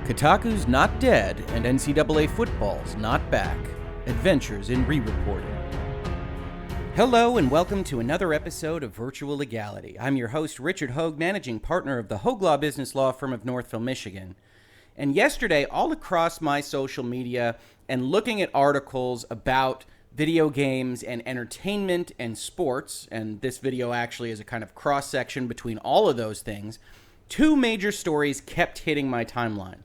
Kotaku's not dead and NCAA Football's not back. Adventures in re-reporting. Hello and welcome to another episode of Virtual Legality. I'm your host, Richard Hoeg, managing partner of the Hoeg Law Business Law Firm of Northville, Michigan. And yesterday, all across my social media and looking at articles about video games and entertainment and sports, and this video actually is a kind of cross-section between all of those things, two major stories kept hitting my timeline.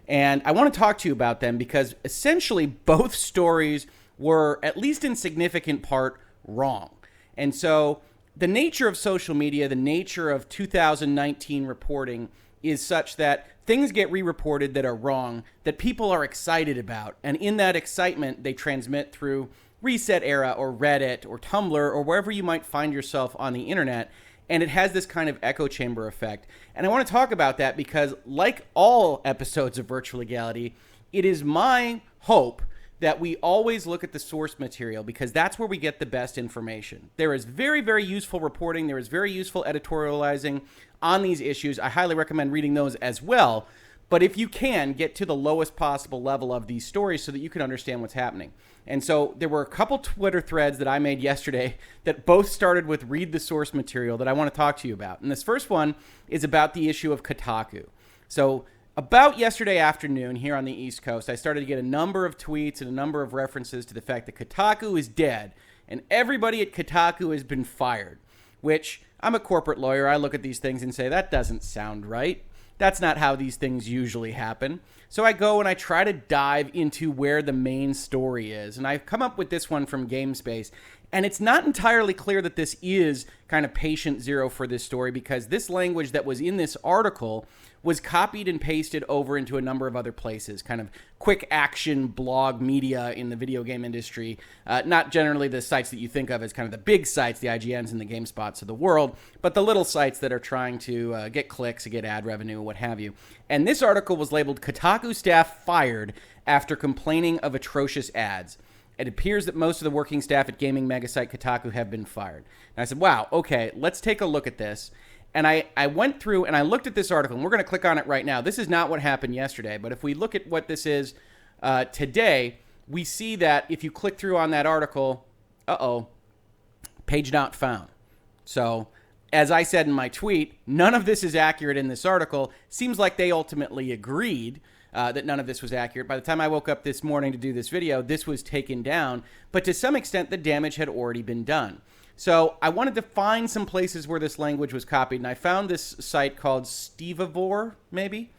And I want to talk to you about them because essentially both stories were, at least in significant part, wrong. And so the nature of social media, the nature of 2019 reporting is such that things get re-reported that are wrong, that people are excited about. And in that excitement, they transmit through Reset Era or Reddit or Tumblr or wherever you might find yourself on the internet. And it has this kind of echo chamber effect. And I want to talk about that because, like all episodes of Virtual Legality, it is my hope that we always look at the source material because that's where we get the best information. There is very, very useful reporting. There is very useful editorializing on these issues. I highly recommend reading those as well. But if you can, get to the lowest possible level of these stories so that you can understand what's happening. And so there were a couple Twitter threads that I made yesterday that both started with read the source material that I want to talk to you about. And this first one is about the issue of Kotaku. So about yesterday afternoon here on the East Coast, I started to get a number of tweets and a number of references to the fact that Kotaku is dead and everybody at Kotaku has been fired, which I'm a corporate lawyer. I look at these things and say, that doesn't sound right. That's not how these things usually happen. So I go and I try to dive into where the main story is. And I've come up with this one from GameSpace. And it's not entirely clear that this is kind of patient zero for this story because this language that was in this article was copied and pasted over into a number of other places, kind of quick action blog media in the video game industry. Not generally the sites that you think of as kind of the big sites, the IGNs and the GameSpots of the world, but the little sites that are trying to get clicks, get ad revenue, what have you. And this article was labeled Kotaku staff fired after complaining of atrocious ads. It appears that most of the working staff at gaming megasite Kotaku have been fired. And I said, wow, okay, let's take a look at this. And I went through and I looked at this article, and we're going to click on it right now. This is not what happened yesterday, but if we look at what this is today, we see that if you click through on that article, page not found. So as I said in my tweet, none of this is accurate in this article. Seems like they ultimately agreed that none of this was accurate. By the time I woke up this morning to do this video, this was taken down, but to some extent the damage had already been done. So I wanted to find some places where this language was copied, and I found this site called Stevivor, maybe,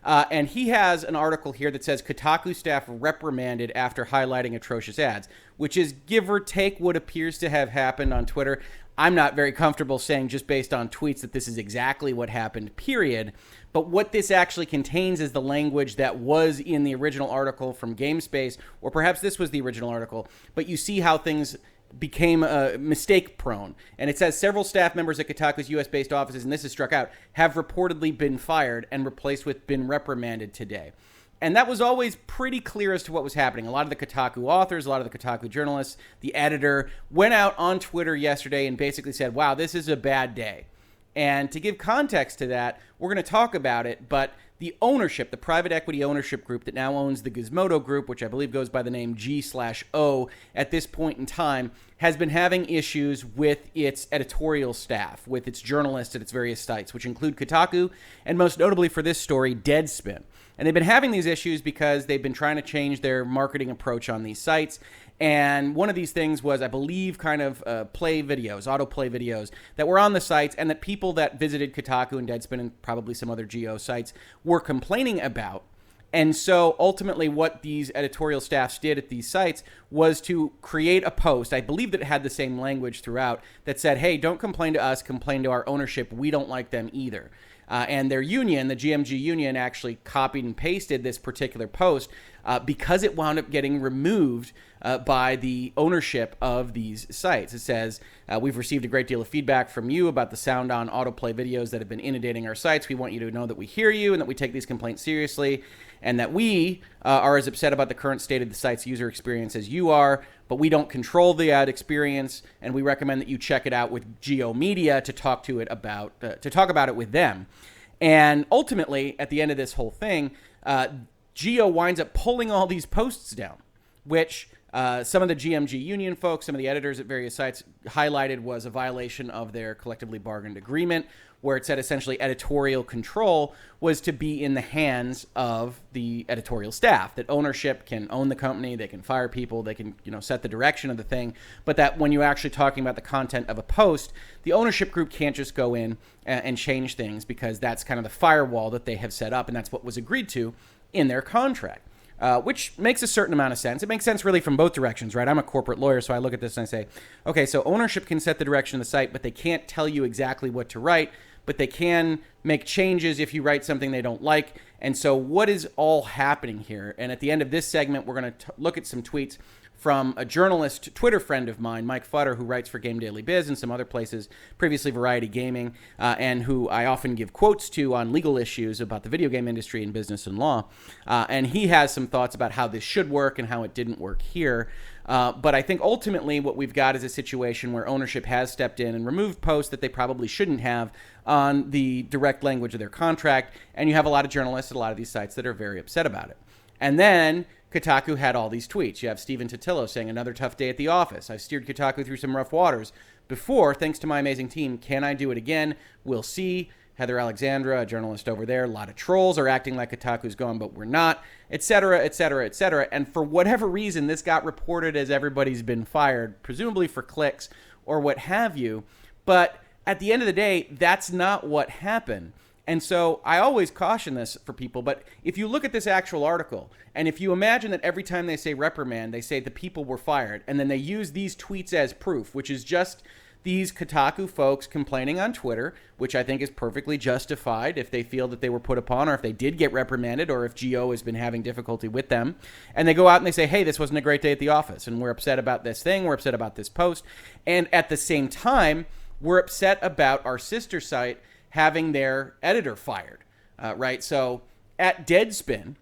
and he has an article here that says Kotaku staff reprimanded after highlighting atrocious ads, which is give or take what appears to have happened on Twitter. I'm not very comfortable saying just based on tweets that this is exactly what happened, period. But what this actually contains is the language that was in the original article from GameSpace, or perhaps this was the original article. But you see how things became mistake prone. And it says several staff members at Kotaku's US-based offices, and this is struck out, have reportedly been fired and replaced with been reprimanded today. And that was always pretty clear as to what was happening. A lot of the Kotaku authors, a lot of the Kotaku journalists, the editor went out on Twitter yesterday and basically said, wow, this is a bad day. And to give context to that, we're going to talk about it, but the ownership, the private equity ownership group that now owns the Gizmodo Group, which I believe goes by the name G/O at this point in time, has been having issues with its editorial staff, with its journalists at its various sites, which include Kotaku, and most notably for this story, Deadspin. And they've been having these issues because they've been trying to change their marketing approach on these sites. And one of these things was, I believe, kind of play videos, autoplay videos that were on the sites and that people that visited Kotaku and Deadspin and probably some other Geo sites were complaining about. And so ultimately what these editorial staffs did at these sites was to create a post, I believe that it had the same language throughout, that said, hey, don't complain to us, complain to our ownership. We don't like them either. And their union, the GMG union, actually copied and pasted this particular post because it wound up getting removed by the ownership of these sites. It says, we've received a great deal of feedback from you about the sound on autoplay videos that have been inundating our sites. We want you to know that we hear you and that we take these complaints seriously and that we are as upset about the current state of the site's user experience as you are, but we don't control the ad experience, and we recommend that you check it out with Geo Media to talk about it with them. And ultimately, at the end of this whole thing, Geo winds up pulling all these posts down, which some of the GMG union folks, some of the editors at various sites highlighted was a violation of their collectively bargained agreement, where it said essentially editorial control was to be in the hands of the editorial staff, that ownership can own the company, they can fire people, they can, set the direction of the thing, but that when you're actually talking about the content of a post, the ownership group can't just go in and change things, because that's kind of the firewall that they have set up, and that's what was agreed to in their contract. Which makes a certain amount of sense. It makes sense really from both directions, right? I'm a corporate lawyer, so I look at this and I say, okay, so ownership can set the direction of the site, but they can't tell you exactly what to write, but they can make changes if you write something they don't like. And so what is all happening here? And at the end of this segment, we're going to look at some tweets from a journalist, Twitter friend of mine, Mike Futter, who writes for Game Daily Biz and some other places, previously Variety Gaming, and who I often give quotes to on legal issues about the video game industry and business and law. And he has some thoughts about how this should work and how it didn't work here. But I think ultimately what we've got is a situation where ownership has stepped in and removed posts that they probably shouldn't have on the direct language of their contract. And you have a lot of journalists at a lot of these sites that are very upset about it. And then Kotaku had all these tweets. You have Stephen Totillo saying, another tough day at the office. I've steered Kotaku through some rough waters before, thanks to my amazing team. Can I do it again? We'll see. Heather Alexandra, a journalist over there, a lot of trolls are acting like Kotaku's gone, but we're not, etc., etc., etc. And for whatever reason, this got reported as everybody's been fired, presumably for clicks or what have you. But at the end of the day, that's not what happened. And so I always caution this for people, but if you look at this actual article, and if you imagine that every time they say reprimand, they say the people were fired, and then they use these tweets as proof, which is just these Kotaku folks complaining on Twitter, which I think is perfectly justified if they feel that they were put upon, or if they did get reprimanded, or if Geo has been having difficulty with them. And they go out and they say, hey, this wasn't a great day at the office, and we're upset about this thing, we're upset about this post. And at the same time, we're upset about our sister site having their editor fired, right? So at Deadspin,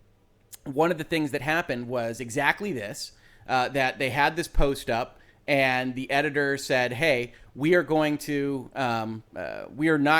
one of the things that happened was exactly this, that they had this post up, and the editor said, hey, we are not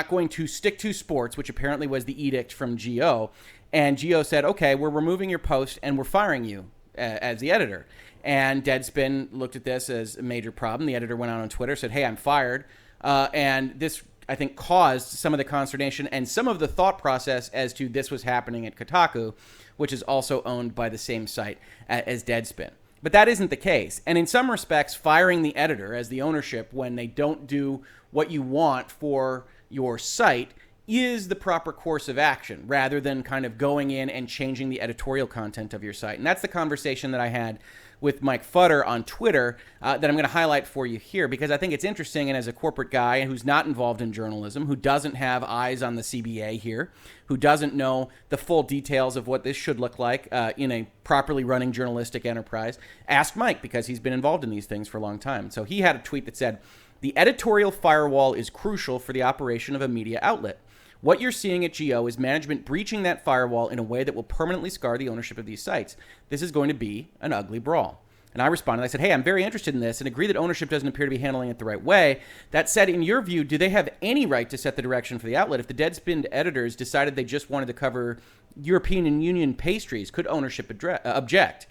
going to stick to sports, which apparently was the edict from Geo. And Geo said, okay, we're removing your post and we're firing you as the editor. And Deadspin looked at this as a major problem. The editor went out on Twitter, said, hey, I'm fired. And this, I think, caused some of the consternation and some of the thought process as to this was happening at Kotaku, which is also owned by the same site as Deadspin. But that isn't the case. And in some respects, firing the editor as the ownership when they don't do what you want for your site is the proper course of action, rather than kind of going in and changing the editorial content of your site. And that's the conversation that I had with Mike Futter on Twitter that I'm going to highlight for you here, because I think it's interesting. And as a corporate guy who's not involved in journalism, who doesn't have eyes on the CBA here, who doesn't know the full details of what this should look like in a properly running journalistic enterprise, ask Mike, because he's been involved in these things for a long time. So he had a tweet that said, the editorial firewall is crucial for the operation of a media outlet. What you're seeing at Geo is management breaching that firewall in a way that will permanently scar the ownership of these sites. This is going to be an ugly brawl. And I responded, I said, hey, I'm very interested in this and agree that ownership doesn't appear to be handling it the right way. That said, in your view, do they have any right to set the direction for the outlet? If the Deadspin editors decided they just wanted to cover European Union pastries, could ownership object?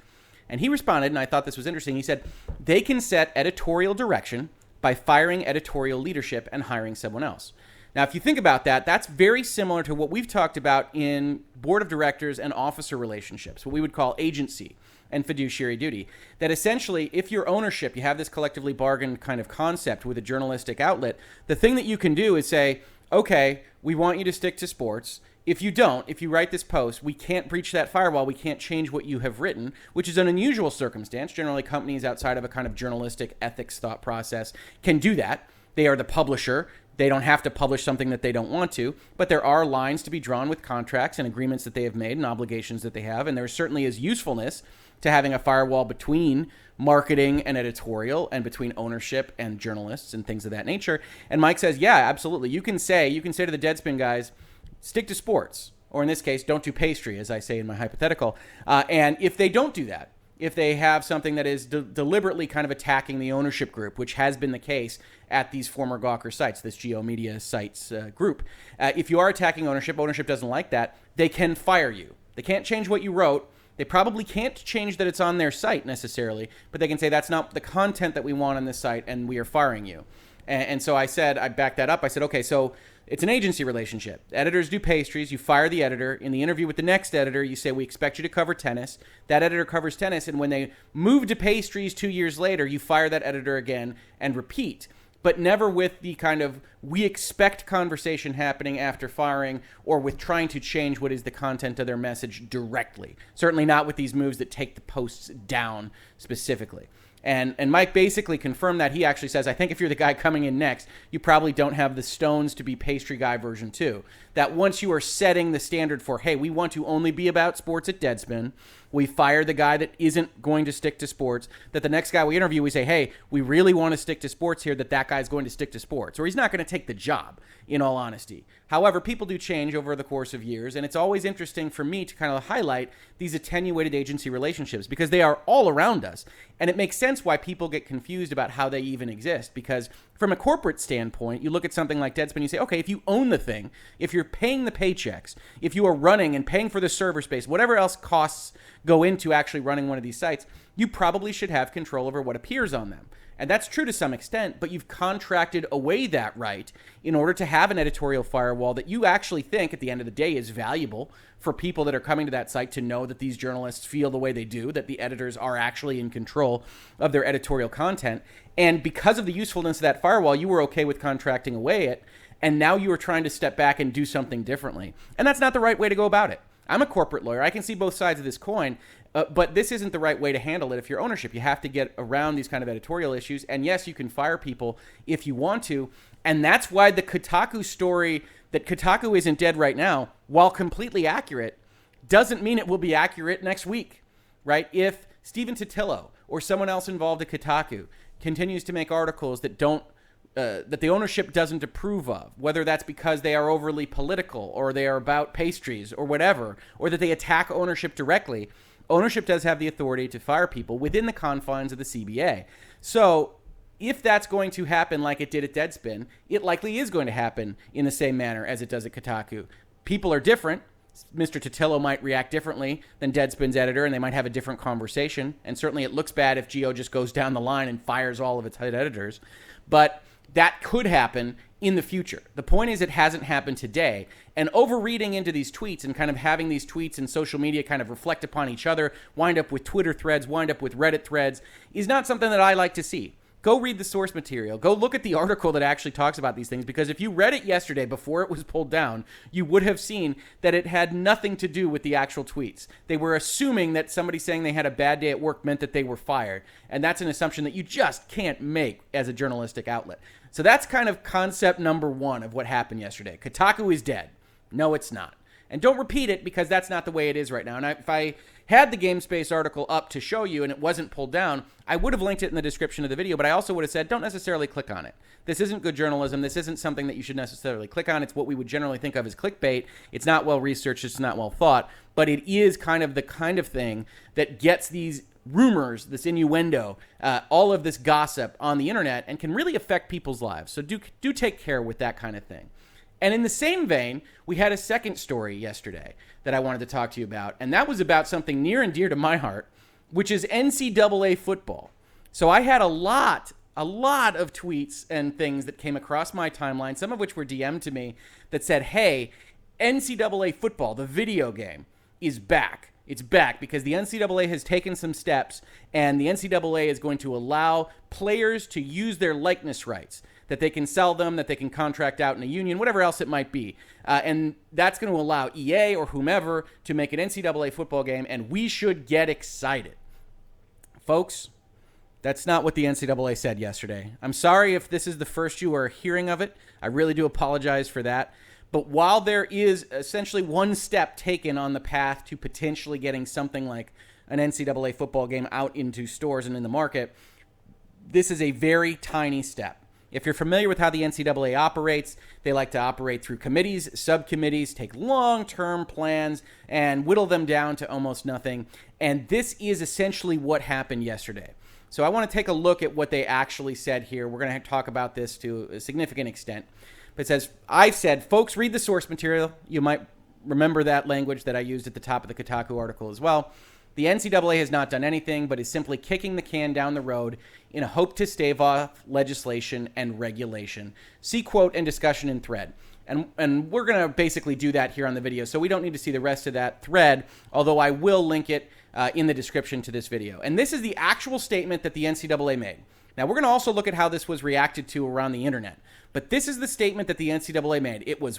And he responded, and I thought this was interesting. He said, they can set editorial direction by firing editorial leadership and hiring someone else. Now, if you think about that, that's very similar to what we've talked about in board of directors and officer relationships, what we would call agency and fiduciary duty. That essentially, if your ownership, you have this collectively bargained kind of concept with a journalistic outlet, the thing that you can do is say, okay, we want you to stick to sports. If you don't, if you write this post, we can't breach that firewall. We can't change what you have written, which is an unusual circumstance. Generally, companies outside of a kind of journalistic ethics thought process can do that. They are the publisher. They don't have to publish something that they don't want to, but there are lines to be drawn with contracts and agreements that they have made and obligations that they have, and there certainly is usefulness to having a firewall between marketing and editorial and between ownership and journalists and things of that nature. And Mike says, yeah, absolutely. You can say to the Deadspin guys, stick to sports, or in this case, don't do pastry, as I say in my hypothetical. And if they don't do that, if they have something that is deliberately kind of attacking the ownership group, which has been the case at these former Gawker sites, this Geo Media sites group. If you are attacking ownership doesn't like that, they can fire you. They can't change what you wrote. They probably can't change that it's on their site necessarily, but they can say that's not the content that we want on this site and we are firing you. And so I backed that up. I said, okay, so it's an agency relationship. Editors do pastries. You fire the editor. In the interview with the next editor, you say, we expect you to cover tennis. That editor covers tennis. And when they move to pastries 2 years later, you fire that editor again and repeat. But never with the kind of, we expect conversation happening after firing, or with trying to change what is the content of their message directly. Certainly not with these moves that take the posts down specifically. And Mike basically confirmed that. He actually says, I think if you're the guy coming in next, you probably don't have the stones to be pastry guy version 2. That once you are setting the standard for, hey, we want to only be about sports at Deadspin, we fire the guy that isn't going to stick to sports, that the next guy we interview, we say, hey, we really want to stick to sports here, that guy's going to stick to sports, or he's not going to take the job, in all honesty. However, people do change over the course of years, and it's always interesting for me to kind of highlight these attenuated agency relationships because they are all around us, and it makes sense why people get confused about how they even exist, because from a corporate standpoint, you look at something like Deadspin, you say, okay, if you own the thing, if you're paying the paychecks, if you are running and paying for the server space, whatever else costs go into actually running one of these sites, you probably should have control over what appears on them. And that's true to some extent, but you've contracted away that right in order to have an editorial firewall that you actually think at the end of the day is valuable for people that are coming to that site to know that these journalists feel the way they do, that the editors are actually in control of their editorial content. And because of the usefulness of that firewall, you were okay with contracting away it, and now you are trying to step back and do something differently. And that's not the right way to go about it. I'm a corporate lawyer. I can see both sides of this coin, but this isn't the right way to handle it if you're ownership. You have to get around these kind of editorial issues. And yes, you can fire people if you want to. And that's why the Kotaku story that Kotaku isn't dead right now, while completely accurate, doesn't mean it will be accurate next week, right? If Stephen Totillo or someone else involved at Kotaku continues to make articles that that the ownership doesn't approve of, whether that's because they are overly political or they are about pastries or whatever, or that they attack ownership directly, ownership does have the authority to fire people within the confines of the CBA. So if that's going to happen like it did at Deadspin, it likely is going to happen in the same manner as it does at Kotaku. People are different. Mr. Totillo might react differently than Deadspin's editor, and they might have a different conversation. And certainly it looks bad if Geo just goes down the line and fires all of its head editors. But that could happen in the future. The point is it hasn't happened today. And overreading into these tweets and kind of having these tweets and social media kind of reflect upon each other, wind up with Twitter threads, wind up with Reddit threads, is not something that I like to see. Go read the source material. Go look at the article that actually talks about these things, because if you read it yesterday before it was pulled down, you would have seen that it had nothing to do with the actual tweets. They were assuming that somebody saying they had a bad day at work meant that they were fired. And that's an assumption that you just can't make as a journalistic outlet. So that's kind of concept number one of what happened yesterday. Kotaku is dead. No, it's not. And don't repeat it, because that's not the way it is right now. And if I had the GameSpace article up to show you and it wasn't pulled down, I would have linked it in the description of the video, but I also would have said, don't necessarily click on it. This isn't good journalism. This isn't something that you should necessarily click on. It's what we would generally think of as clickbait. It's not well researched. It's not well thought, but it is kind of the kind of thing that gets these rumors, this innuendo, all of this gossip on the internet, and can really affect people's lives. So do take care with that kind of thing. And in the same vein, we had a second story yesterday that I wanted to talk to you about, and that was about something near and dear to my heart, which is NCAA football. So I had a lot of tweets and things that came across my timeline, some of which were DM'd to me, that said, hey, NCAA football, the video game, is back. It's back because the NCAA has taken some steps, and the NCAA is going to allow players to use their likeness rights, that they can sell them, that they can contract out in a union, whatever else it might be. And that's going to allow EA or whomever to make an NCAA football game, and we should get excited. Folks, that's not what the NCAA said yesterday. I'm sorry if this is the first you are hearing of it. I really do apologize for that. But while there is essentially one step taken on the path to potentially getting something like an NCAA football game out into stores and in the market, this is a very tiny step. If you're familiar with how the NCAA operates, they like to operate through committees, subcommittees, take long-term plans, and whittle them down to almost nothing. And this is essentially what happened yesterday. So I want to take a look at what they actually said here. We're going to talk about this to a significant extent. But it says, I said, folks, read the source material. You might remember that language that I used at the top of the Kotaku article as well. The NCAA has not done anything, but is simply kicking the can down the road in a hope to stave off legislation and regulation. See quote and discussion in thread. And we're going to basically do that here on the video, so we don't need to see the rest of that thread, although I will link it in the description to this video. And this is the actual statement that the NCAA made. Now, we're going to also look at how this was reacted to around the internet. But this is the statement that the NCAA made. It was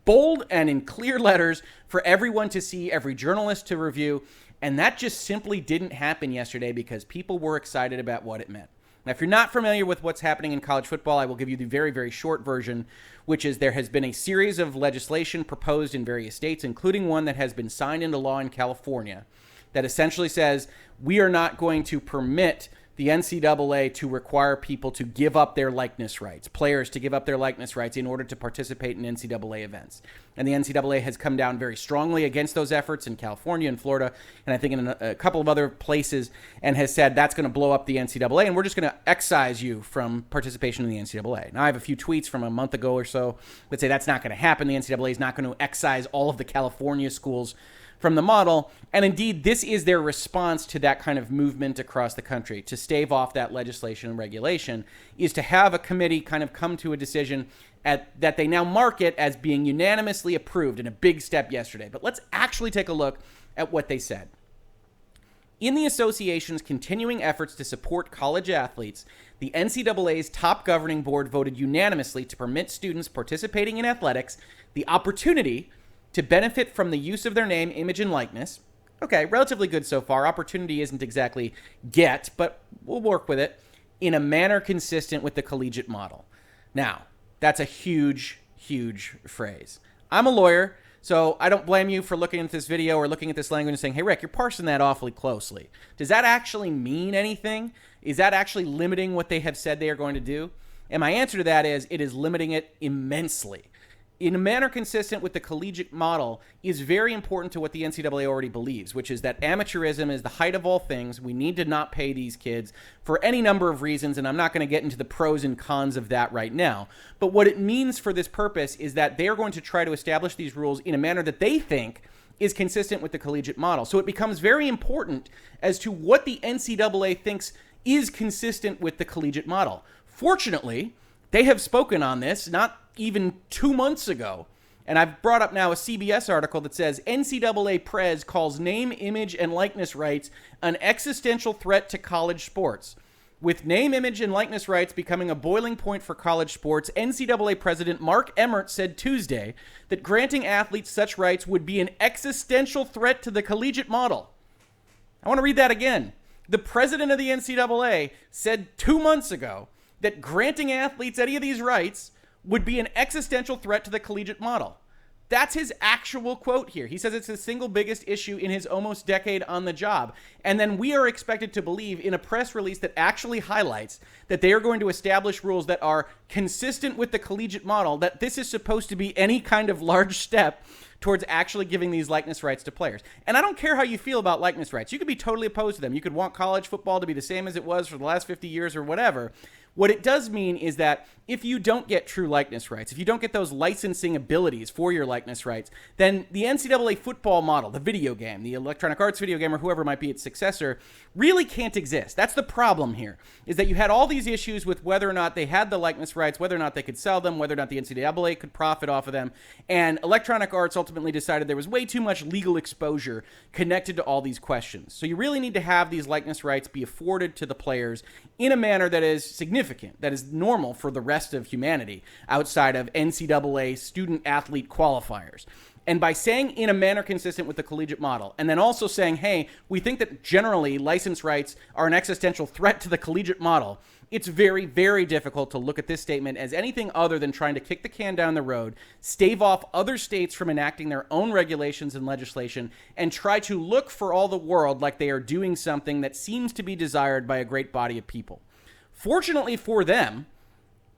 bold and in clear letters for everyone to see, every journalist to review. And that just simply didn't happen yesterday because people were excited about what it meant. Now, if you're not familiar with what's happening in college football, I will give you the very, very short version, which is there has been a series of legislation proposed in various states, including one that has been signed into law in California, that essentially says we are not going to permit the NCAA to require people to give up their likeness rights, players to give up their likeness rights in order to participate in NCAA events. And the NCAA has come down very strongly against those efforts in California and Florida, and I think in a couple of other places, and has said that's going to blow up the NCAA, and we're just going to excise you from participation in the NCAA. Now, I have a few tweets from a month ago or so that say that's not going to happen. The NCAA is not going to excise all of the California schools from the model. And indeed, this is their response to that kind of movement across the country to stave off that legislation and regulation, is to have a committee kind of come to a decision that they now market as being unanimously approved, in a big step yesterday. But let's actually take a look at what they said. In the association's continuing efforts to support college athletes, the NCAA's top governing board voted unanimously to permit students participating in athletics the opportunity to benefit from the use of their name, image, and likeness. Okay, relatively good so far. Opportunity isn't exactly get, but we'll work with it, in a manner consistent with the collegiate model. Now, that's a huge, huge phrase. I'm a lawyer, so I don't blame you for looking at this video or looking at this language and saying, hey, Rick, you're parsing that awfully closely. Does that actually mean anything? Is that actually limiting what they have said they are going to do? And my answer to that is, it is limiting it immensely. In a manner consistent with the collegiate model is very important to what the NCAA already believes, which is that amateurism is the height of all things. We need to not pay these kids for any number of reasons, and I'm not going to get into the pros and cons of that right now. But what it means for this purpose is that they are going to try to establish these rules in a manner that they think is consistent with the collegiate model. So it becomes very important as to what the NCAA thinks is consistent with the collegiate model. Fortunately, they have spoken on this not even 2 months ago. And I've brought up now a CBS article that says NCAA Prez calls name, image, and likeness rights an existential threat to college sports. With name, image, and likeness rights becoming a boiling point for college sports, NCAA President Mark Emmert said Tuesday that granting athletes such rights would be an existential threat to the collegiate model. I want to read that again. The president of the NCAA said 2 months ago that granting athletes any of these rights would be an existential threat to the collegiate model. That's his actual quote here. He says it's the single biggest issue in his almost decade on the job. And then we are expected to believe in a press release that actually highlights that they are going to establish rules that are consistent with the collegiate model, that this is supposed to be any kind of large step towards actually giving these likeness rights to players. And I don't care how you feel about likeness rights. You could be totally opposed to them. You could want college football to be the same as it was for the last 50 years or whatever. What it does mean is that if you don't get true likeness rights, if you don't get those licensing abilities for your likeness rights, then the NCAA football model, the video game, the Electronic Arts video game, or whoever might be its successor, really can't exist. That's the problem here, is that you had all these issues with whether or not they had the likeness rights, whether or not they could sell them, whether or not the NCAA could profit off of them, and Electronic Arts ultimately decided there was way too much legal exposure connected to all these questions. So you really need to have these likeness rights be afforded to the players in a manner that is significant, that is normal for the rest of humanity outside of NCAA student-athlete qualifiers. And by saying in a manner consistent with the collegiate model, and then also saying, hey, we think that generally license rights are an existential threat to the collegiate model, it's very, very difficult to look at this statement as anything other than trying to kick the can down the road, stave off other states from enacting their own regulations and legislation, and try to look for all the world like they are doing something that seems to be desired by a great body of people. Fortunately for them,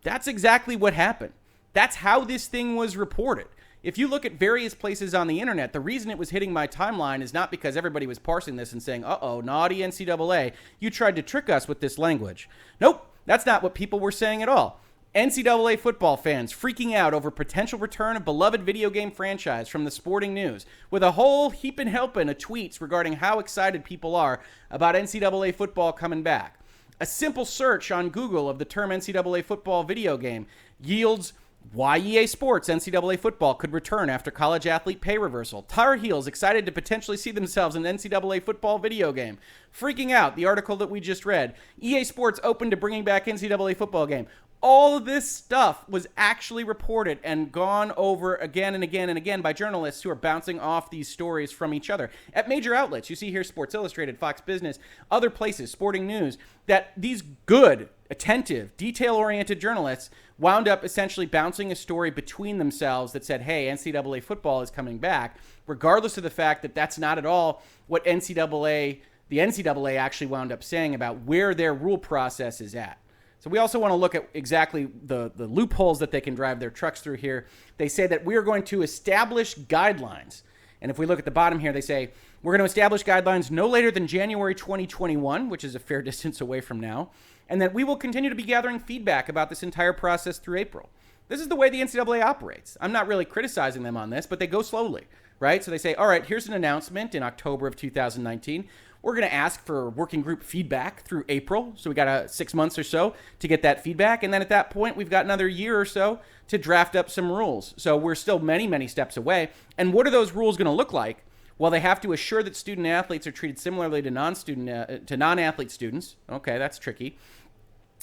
That's exactly what happened. That's how this thing was reported. If you look at various places on the internet, the reason it was hitting my timeline is not because everybody was parsing this and saying, uh-oh, naughty NCAA, you tried to trick us with this language. Nope, that's not what people were saying at all. NCAA football fans freaking out over potential return of beloved video game franchise from the Sporting News, with a whole heaping helping of tweets regarding how excited people are about NCAA football coming back. A simple search on Google of the term NCAA football video game yields why EA Sports NCAA football could return after college athlete pay reversal. Tar Heels excited to potentially see themselves in an NCAA football video game. Freaking out, the article that we just read. EA Sports open to bringing back NCAA football game. All of this stuff was actually reported and gone over again and again and again by journalists who are bouncing off these stories from each other. At major outlets, you see here Sports Illustrated, Fox Business, other places, Sporting News, that these good, attentive, detail-oriented journalists wound up essentially bouncing a story between themselves that said, hey, NCAA football is coming back, regardless of the fact that that's not at all what the NCAA actually wound up saying about where their rule process is at. So we also want to look at exactly the loopholes that they can drive their trucks through here. They say that we are going to establish guidelines. And if we look at the bottom here, they say, we're going to establish guidelines no later than January 2021, which is a fair distance away from now, and that we will continue to be gathering feedback about this entire process through April. This is the way the NCAA operates. I'm not really criticizing them on this, but they go slowly, right? So they say, all right, here's an announcement in October of 2019. We're going to ask for working group feedback through April. So we got 6 months or so to get that feedback. And then at that point, we've got another year or so to draft up some rules. So we're still many, many steps away. And what are those rules going to look like? Well, they have to assure that student athletes are treated similarly to non-athlete students. Okay, that's tricky.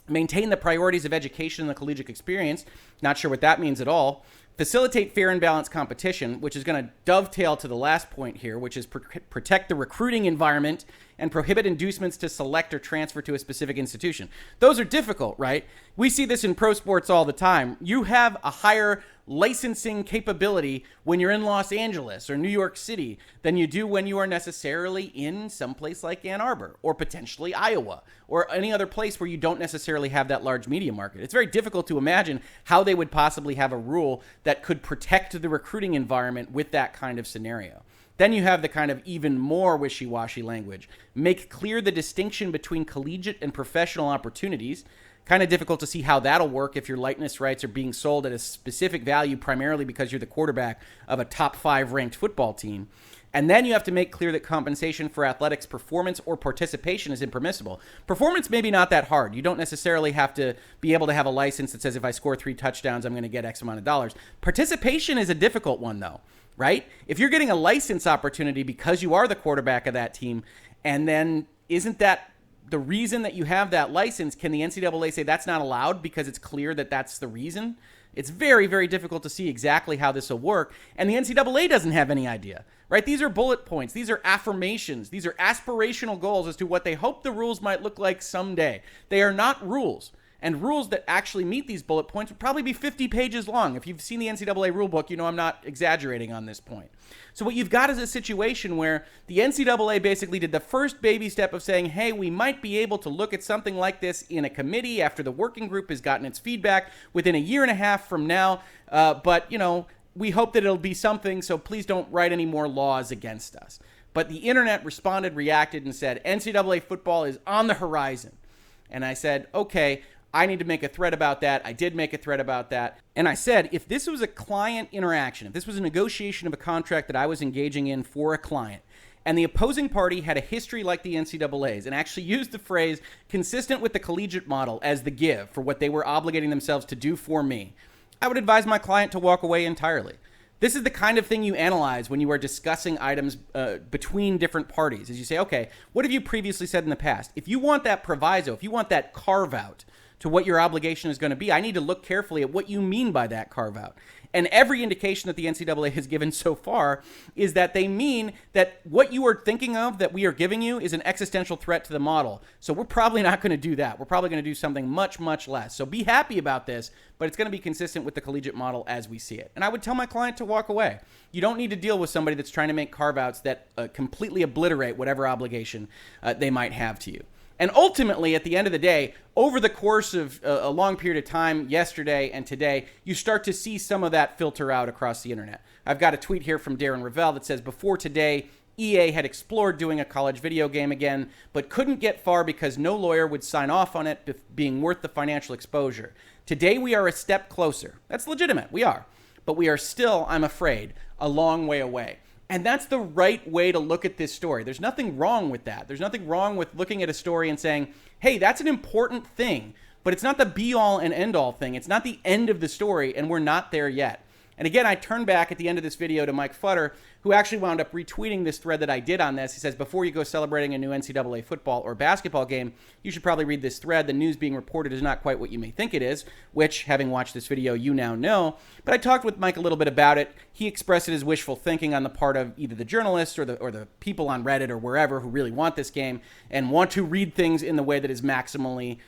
Maintain the priorities of education and the collegiate experience. Not sure what that means at all. Facilitate fair and balanced competition, which is going to dovetail to the last point here, which is protect the recruiting environment and prohibit inducements to select or transfer to a specific institution. Those are difficult, right? We see this in pro sports all the time. You have a higher licensing capability when you're in Los Angeles or New York City than you do when you are necessarily in someplace like Ann Arbor or potentially Iowa or any other place where you don't necessarily have that large media market. It's very difficult to imagine how they would possibly have a rule that could protect the recruiting environment with that kind of scenario. Then you have the kind of even more wishy-washy language. Make clear the distinction between collegiate and professional opportunities. Kind of difficult to see how that'll work if your likeness rights are being sold at a specific value primarily because you're the quarterback of a top 5 ranked football team. And then you have to make clear that compensation for athletics performance or participation is impermissible. Performance maybe not that hard. You don't necessarily have to be able to have a license that says if I score 3 touchdowns, I'm going to get X amount of dollars. Participation is a difficult one though, right? If you're getting a license opportunity because you are the quarterback of that team, and then isn't that the reason that you have that license? Can the NCAA say that's not allowed because it's clear that that's the reason? It's very, very difficult to see exactly how this will work. And the NCAA doesn't have any idea, right? These are bullet points. These are affirmations. These are aspirational goals as to what they hope the rules might look like someday. They are not rules. And rules that actually meet these bullet points would probably be 50 pages long. If you've seen the NCAA rulebook, you know I'm not exaggerating on this point. So what you've got is a situation where the NCAA basically did the first baby step of saying, hey, we might be able to look at something like this in a committee after the working group has gotten its feedback within a year and a half from now. But, you know, we hope that it'll be something, so please don't write any more laws against us. But the internet responded, reacted, and said, NCAA football is on the horizon. And I said, okay, I need to make a thread about that. I did make a thread about that. And I said, if this was a client interaction, if this was a negotiation of a contract that I was engaging in for a client, and the opposing party had a history like the NCAA's and actually used the phrase consistent with the collegiate model as the give for what they were obligating themselves to do for me, I would advise my client to walk away entirely. This is the kind of thing you analyze when you are discussing items between different parties. As you say, okay, what have you previously said in the past? If you want that proviso, if you want that carve-out to what your obligation is going to be, I need to look carefully at what you mean by that carve-out. And every indication that the NCAA has given so far is that they mean that what you are thinking of that we are giving you is an existential threat to the model. So we're probably not going to do that. We're probably going to do something much, much less. So be happy about this, but it's going to be consistent with the collegiate model as we see it. And I would tell my client to walk away. You don't need to deal with somebody that's trying to make carve-outs that completely obliterate whatever obligation they might have to you. And ultimately, at the end of the day, over the course of a long period of time, yesterday and today, you start to see some of that filter out across the internet. I've got a tweet here from Darren Ravel that says, before today, EA had explored doing a college video game again, but couldn't get far because no lawyer would sign off on it being worth the financial exposure. Today, we are a step closer. That's legitimate. We are. But we are still, I'm afraid, a long way away. And that's the right way to look at this story. There's nothing wrong with that. There's nothing wrong with looking at a story and saying, hey, that's an important thing, but it's not the be-all and end-all thing. It's not the end of the story, and we're not there yet. And again, I turn back at the end of this video to Mike Futter, who actually wound up retweeting this thread that I did on this. He says, before you go celebrating a new NCAA football or basketball game, you should probably read this thread. The news being reported is not quite what you may think it is, which, having watched this video, you now know. But I talked with Mike a little bit about it. He expressed it as wishful thinking on the part of either the journalists or the people on Reddit or wherever who really want this game and want to read things in the way that is maximally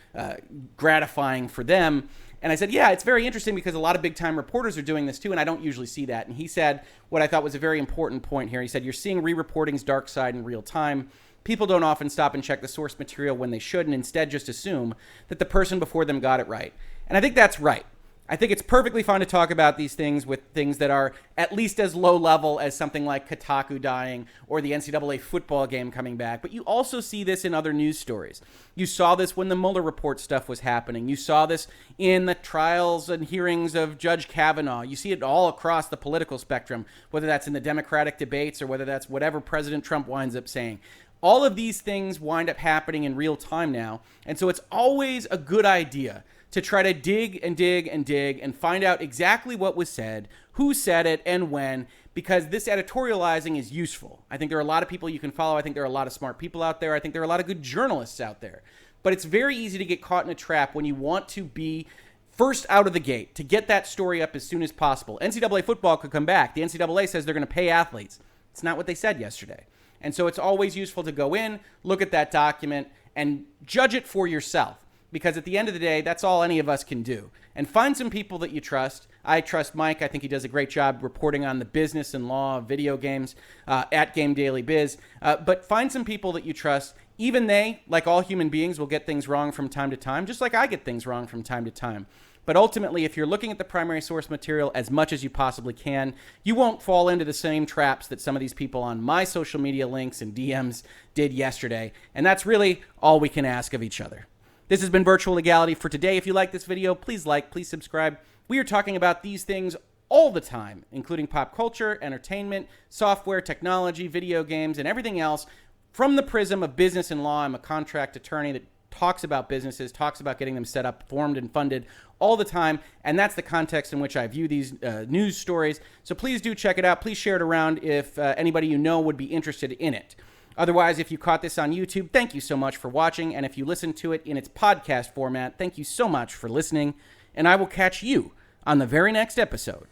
gratifying for them. And I said, yeah, it's very interesting because a lot of big-time reporters are doing this too, and I don't usually see that. And he said what I thought was a very important point here. He said, you're seeing re-reporting's dark side in real time. People don't often stop and check the source material when they should and instead just assume that the person before them got it right. And I think that's right. I think it's perfectly fine to talk about these things with things that are at least as low level as something like Kotaku dying or the NCAA football game coming back. But you also see this in other news stories. You saw this when the Mueller report stuff was happening. You saw this in the trials and hearings of Judge Kavanaugh. You see it all across the political spectrum, whether that's in the Democratic debates or whether that's whatever President Trump winds up saying. All of these things wind up happening in real time now. And so it's always a good idea to try to dig and dig and dig and find out exactly what was said, who said it, and when, because this editorializing is useful. I think there are a lot of people you can follow. I think there are a lot of smart people out there. I think there are a lot of good journalists out there. But it's very easy to get caught in a trap when you want to be first out of the gate, to get that story up as soon as possible. NCAA football could come back. The NCAA says they're going to pay athletes. It's not what they said yesterday. And so it's always useful to go in, look at that document, and judge it for yourself. Because at the end of the day, that's all any of us can do. And find some people that you trust. I trust Mike. I think he does a great job reporting on the business and law of video games at Game Daily Biz. But find some people that you trust. Even they, like all human beings, will get things wrong from time to time, just like I get things wrong from time to time. But ultimately, if you're looking at the primary source material as much as you possibly can, you won't fall into the same traps that some of these people on my social media links and DMs did yesterday. And that's really all we can ask of each other. This has been Virtual Legality for today. If you like this video, please like, please subscribe. We are talking about these things all the time, including pop culture, entertainment, software, technology, video games, and everything else from the prism of business and law. I'm a contract attorney that talks about businesses, talks about getting them set up, formed, and funded all the time, and that's the context in which I view these news stories. So please do check it out. Please share it around if anybody you know would be interested in it. Otherwise, if you caught this on YouTube, thank you so much for watching. And if you listened to it in its podcast format, thank you so much for listening. And I will catch you on the very next episode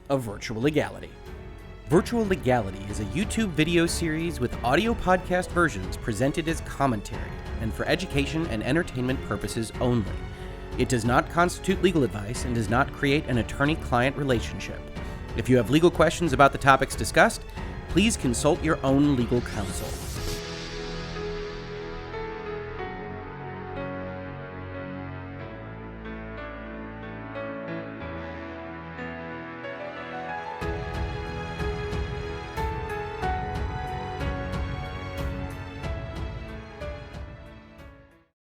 of Virtual Legality. Virtual Legality is a YouTube video series with audio podcast versions presented as commentary and for education and entertainment purposes only. It does not constitute legal advice and does not create an attorney-client relationship. If you have legal questions about the topics discussed, please consult your own legal counsel.